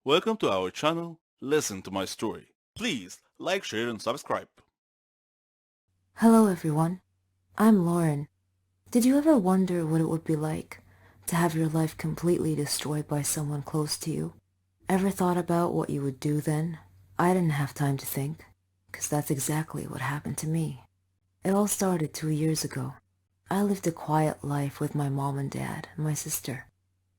Welcome to our channel, Listen to My Story. Please like, share and subscribe. Hello everyone, I'm Lauren. Did you ever wonder what it would be like to have your life completely destroyed by someone close to you? Ever thought about what you would do then? I didn't have time to think, because that's exactly what happened to me. It all started 2 years ago. I lived a quiet life with my mom and dad and my sister.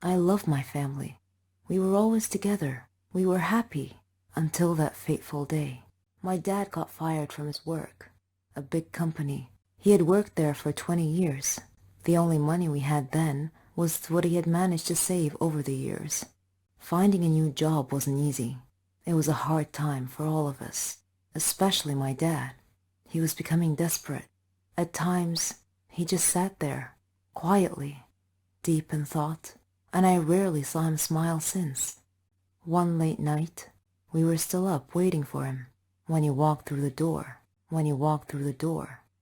I loved my family. We were always together. We were happy until that fateful day. My dad got fired from his work, a big company. He had worked there for 20 years. The only money we had then was what he had managed to save over the years. Finding a new job wasn't easy. It was a hard time for all of us, especially my dad. He was becoming desperate. At times, he just sat there, quietly, deep in thought, and I rarely saw him smile since. One late night, we were still up waiting for him when he walked through the door.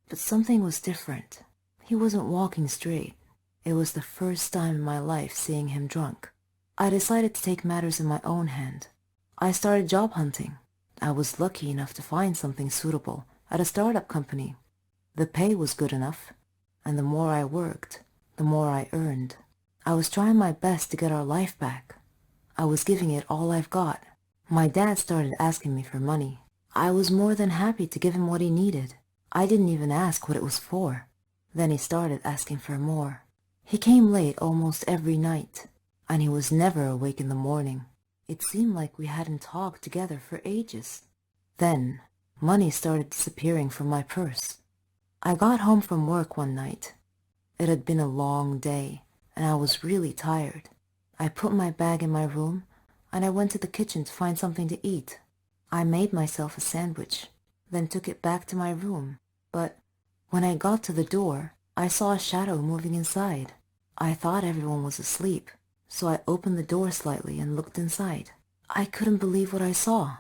But something was different. He wasn't walking straight. It was the first time in my life seeing him drunk. I decided to take matters in my own hand. I started job hunting. I was lucky enough to find something suitable at a startup company. The pay was good enough, and the more I worked, the more I earned. I was trying my best to get our life back. I was giving it all I've got. My dad started asking me for money. I was more than happy to give him what he needed. I didn't even ask what it was for. Then he started asking for more. He came late almost every night, and he was never awake in the morning. It seemed like we hadn't talked together for ages. Then, money started disappearing from my purse. I got home from work one night. It had been a long day, and I was really tired. I put my bag in my room, and I went to the kitchen to find something to eat. I made myself a sandwich, then took it back to my room. But when I got to the door, I saw a shadow moving inside. I thought everyone was asleep, so I opened the door slightly and looked inside. I couldn't believe what I saw.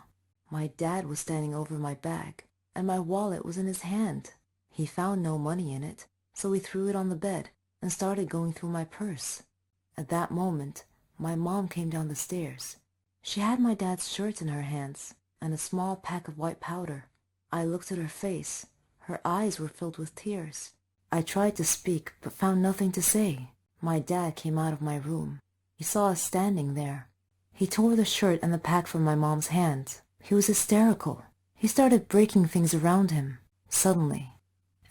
My dad was standing over my bag, and my wallet was in his hand. He found no money in it, so he threw it on the bed and started going through my purse. At that moment, my mom came down the stairs. She had my dad's shirt in her hands and a small pack of white powder. I looked at her face. Her eyes were filled with tears. I tried to speak, but found nothing to say. My dad came out of my room. He saw us standing there. He tore the shirt and the pack from my mom's hands. He was hysterical. He started breaking things around him. Suddenly,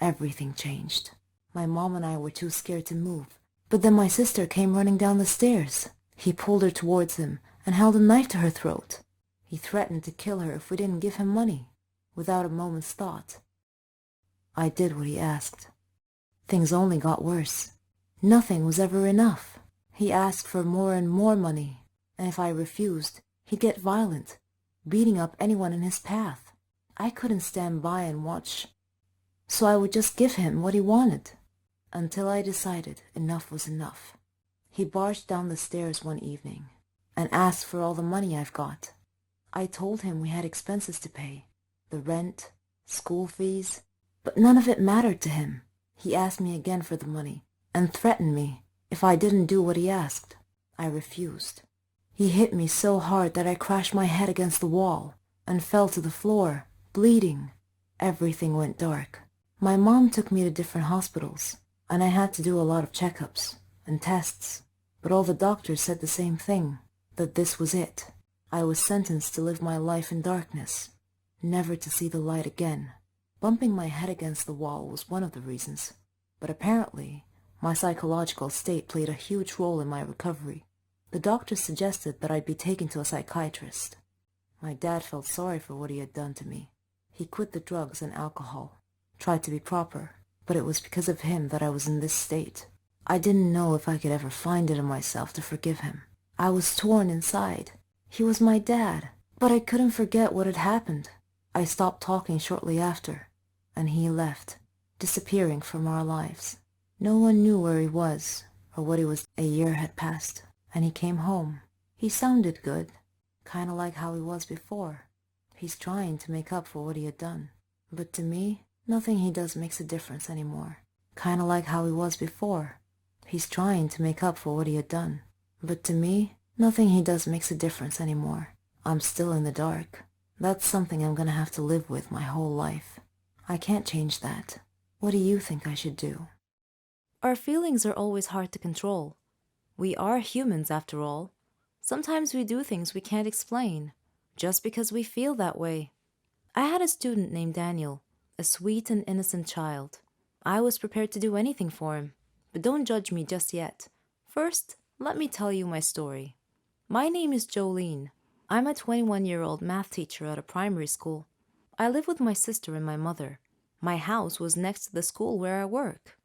everything changed. My mom and I were too scared to move. But then my sister came running down the stairs. He pulled her towards him and held a knife to her throat. He threatened to kill her if we didn't give him money. Without a moment's thought, I did what he asked. Things only got worse. Nothing was ever enough. He asked for more and more money, and if I refused, he'd get violent, beating up anyone in his path. I couldn't stand by and watch, so I would just give him what he wanted, until I decided enough was enough. He barged down the stairs one evening and asked for all the money I've got. I told him we had expenses to pay, the rent, school fees, but none of it mattered to him. He asked me again for the money and threatened me if I didn't do what he asked. I refused. He hit me so hard that I crashed my head against the wall and fell to the floor, bleeding. Everything went dark. My mom took me to different hospitals, and I had to do a lot of checkups and tests, but all the doctors said the same thing, that this was it. I was sentenced to live my life in darkness, never to see the light again. Bumping my head against the wall was one of the reasons, but apparently my psychological state played a huge role in my recovery. The doctors suggested that I'd be taken to a psychiatrist. My dad felt sorry for what he had done to me. He quit the drugs and alcohol, tried to be proper, but it was because of him that I was in this state. I didn't know if I could ever find it in myself to forgive him. I was torn inside. He was my dad, but I couldn't forget what had happened. I stopped talking shortly after, and he left, disappearing from our lives. No one knew where he was or what he was. A year had passed, and he came home. He sounded good, kind of like how he was before. He's trying to make up for what he had done. But to me, nothing he does makes a difference anymore. Kind of like how he was before. He's trying to make up for what he had done. But to me, Nothing he does makes a difference anymore. I'm still in the dark. That's something I'm gonna have to live with my whole life. I can't change that. What do you think I should do? Our feelings are always hard to control. We are humans after all. Sometimes we do things we can't explain, just because we feel that way. I had a student named Daniel, a sweet and innocent child. I was prepared to do anything for him, but don't judge me just yet. First, let me tell you my story. My name is Jolene. I'm a 21-year-old math teacher at a primary school. I live with my sister and my mother. My house was next to the school where I work.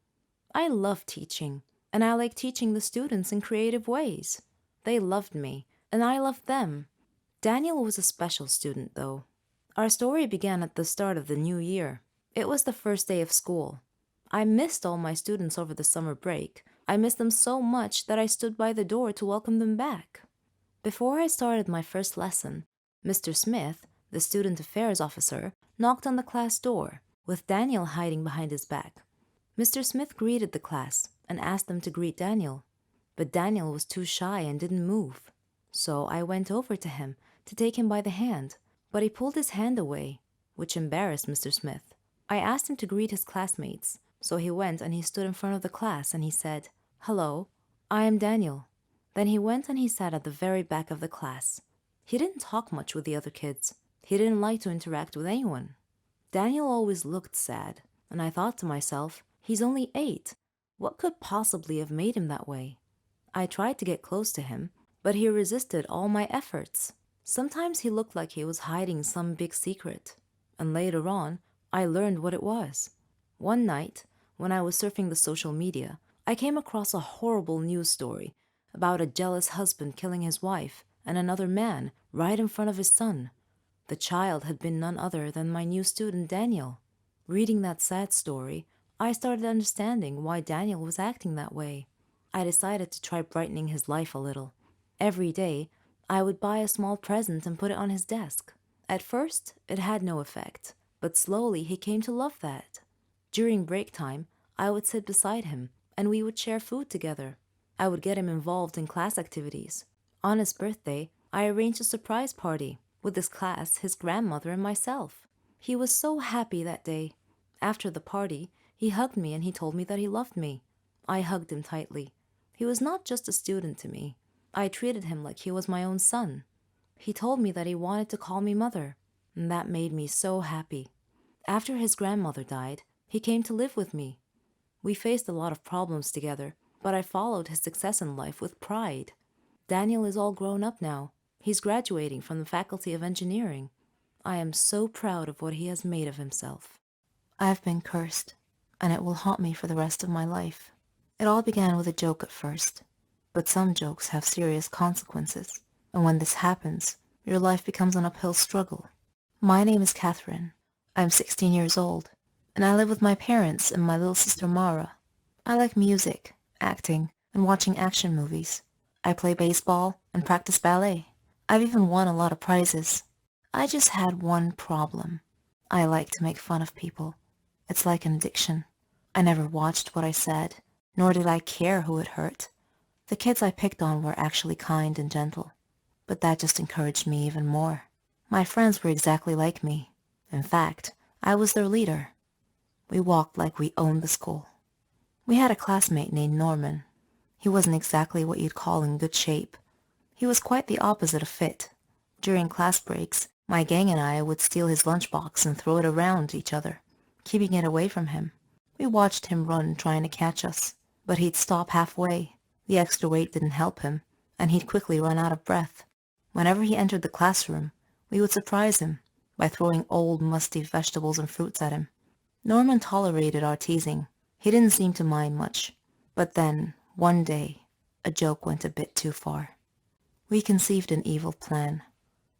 I love teaching, and I like teaching the students in creative ways. They loved me, and I loved them. Daniel was a special student, though. Our story began at the start of the new year. It was the first day of school. I missed all my students over the summer break. I missed them so much that I stood by the door to welcome them back. Before I started my first lesson, Mr. Smith, the student affairs officer, knocked on the class door, with Daniel hiding behind his back. Mr. Smith greeted the class and asked them to greet Daniel, but Daniel was too shy and didn't move. So I went over to him to take him by the hand, but he pulled his hand away, which embarrassed Mr. Smith. I asked him to greet his classmates, so he went and he stood in front of the class and he said, "Hello, I am Daniel." Then he went and he sat at the very back of the class. He didn't talk much with the other kids. He didn't like to interact with anyone. Daniel always looked sad, and I thought to myself, he's only 8. What could possibly have made him that way? I tried to get close to him, but he resisted all my efforts. Sometimes he looked like he was hiding some big secret, and later on, I learned what it was. One night, when I was surfing the social media, I came across a horrible news story about a jealous husband killing his wife and another man right in front of his son. The child had been none other than my new student Daniel. Reading that sad story, I started understanding why Daniel was acting that way. I decided to try brightening his life a little. Every day, I would buy a small present and put it on his desk. At first, it had no effect, but slowly he came to love that. During break time, I would sit beside him, and we would share food together. I would get him involved in class activities. On his birthday, I arranged a surprise party with his class, his grandmother, and myself. He was so happy that day. After the party, he hugged me and he told me that he loved me. I hugged him tightly. He was not just a student to me. I treated him like he was my own son. He told me that he wanted to call me mother, and that made me so happy. After his grandmother died, he came to live with me. We faced a lot of problems together, but I followed his success in life with pride. Daniel is all grown up now. He's graduating from the Faculty of Engineering. I am so proud of what he has made of himself. I've been cursed, and it will haunt me for the rest of my life. It all began with a joke at first, but some jokes have serious consequences, and when this happens, your life becomes an uphill struggle. My name is Catherine. I'm 16 years old, and I live with my parents and my little sister Mara. I like music, acting, and watching action movies. I play baseball and practice ballet. I've even won a lot of prizes. I just had one problem. I like to make fun of people. It's like an addiction. I never watched what I said, nor did I care who it hurt. The kids I picked on were actually kind and gentle, but that just encouraged me even more. My friends were exactly like me. In fact, I was their leader. We walked like we owned the school. We had a classmate named Norman. He wasn't exactly what you'd call in good shape. He was quite the opposite of fit. During class breaks, my gang and I would steal his lunchbox and throw it around each other, keeping it away from him. We watched him run trying to catch us, but he'd stop halfway. The extra weight didn't help him, and he'd quickly run out of breath. Whenever he entered the classroom, we would surprise him by throwing old, musty vegetables and fruits at him. Norman tolerated our teasing. He didn't seem to mind much. But then, one day, a joke went a bit too far. We conceived an evil plan.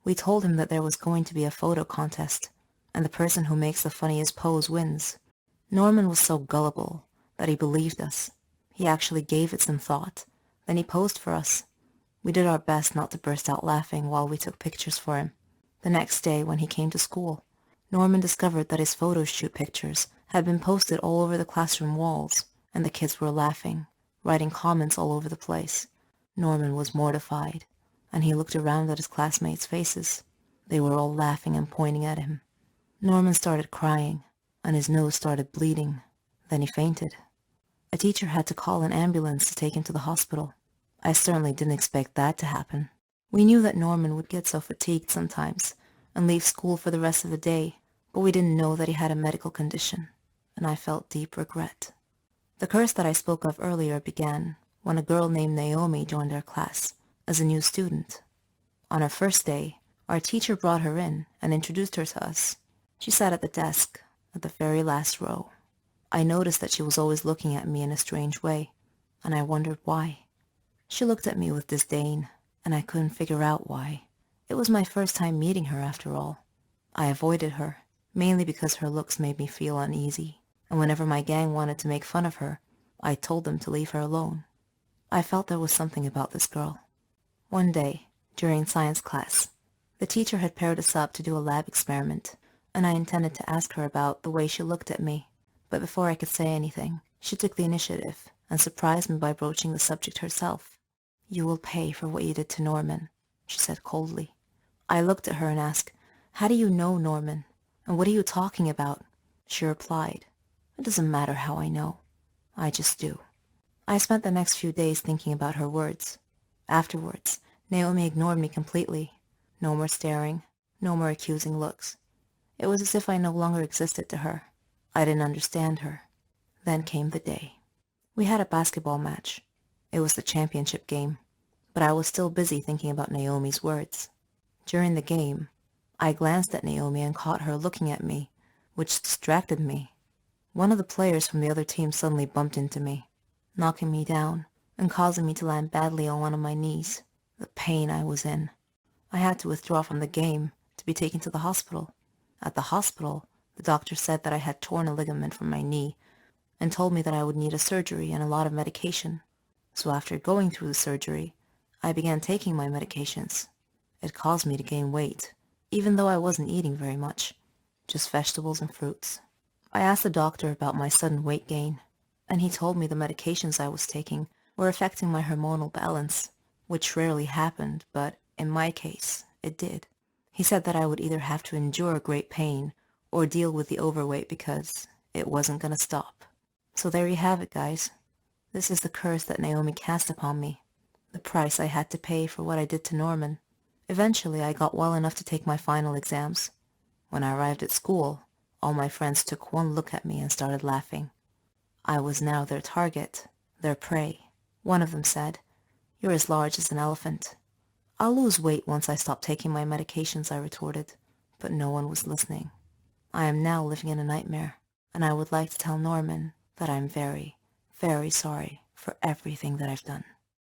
We told him that there was going to be a photo contest, and the person who makes the funniest pose wins. Norman was so gullible that he believed us. He actually gave it some thought. Then he posed for us. We did our best not to burst out laughing while we took pictures for him. The next day, when he came to school, Norman discovered that his photo shoot pictures had been posted all over the classroom walls, and the kids were laughing, writing comments all over the place. Norman was mortified. and he looked around at his classmates' faces. They were all laughing and pointing at him. Norman started crying, and his nose started bleeding. Then he fainted. A teacher had to call an ambulance to take him to the hospital. I certainly didn't expect that to happen. We knew that Norman would get so fatigued sometimes and leave school for the rest of the day, but we didn't know that he had a medical condition, and I felt deep regret. The curse that I spoke of earlier began when a girl named Naomi joined our class as a new student. On her first day, our teacher brought her in and introduced her to us. She sat at the desk at the very last row. I noticed that she was always looking at me in a strange way, and I wondered why. She looked at me with disdain, and I couldn't figure out why. It was my first time meeting her after all. I avoided her, mainly because her looks made me feel uneasy, and whenever my gang wanted to make fun of her, I told them to leave her alone. I felt there was something about this girl. One day, during science class, the teacher had paired us up to do a lab experiment, and I intended to ask her about the way she looked at me. But before I could say anything, she took the initiative and surprised me by broaching the subject herself. "You will pay for what you did to Norman," she said coldly. I looked at her and asked, "How do you know Norman? And what are you talking about?" She replied, "It doesn't matter how I know. I just do." I spent the next few days thinking about her words. Afterwards, Naomi ignored me completely. No more staring, no more accusing looks. It was as if I no longer existed to her. I didn't understand her. Then came the day. We had a basketball match. It was the championship game, but I was still busy thinking about Naomi's words. During the game, I glanced at Naomi and caught her looking at me, which distracted me. One of the players from the other team suddenly bumped into me, knocking me down and causing me to land badly on one of my knees. The pain I was in. I had to withdraw from the game to be taken to the hospital. At the hospital, the doctor said that I had torn a ligament from my knee and told me that I would need a surgery and a lot of medication. So after going through the surgery, I began taking my medications. It caused me to gain weight, even though I wasn't eating very much, just vegetables and fruits. I asked the doctor about my sudden weight gain, and he told me the medications I was taking were affecting my hormonal balance, which rarely happened, but in my case, it did. He said that I would either have to endure great pain or deal with the overweight because it wasn't gonna stop. So there you have it, guys. This is the curse that Naomi cast upon me, the price I had to pay for what I did to Norman. Eventually, I got well enough to take my final exams. When I arrived at school, all my friends took one look at me and started laughing. I was now their target, their prey. One of them said, "You're as large as an elephant." "I'll lose weight once I stop taking my medications," I retorted, but no one was listening. I am now living in a nightmare, and I would like to tell Norman that I'm very, very sorry for everything that I've done.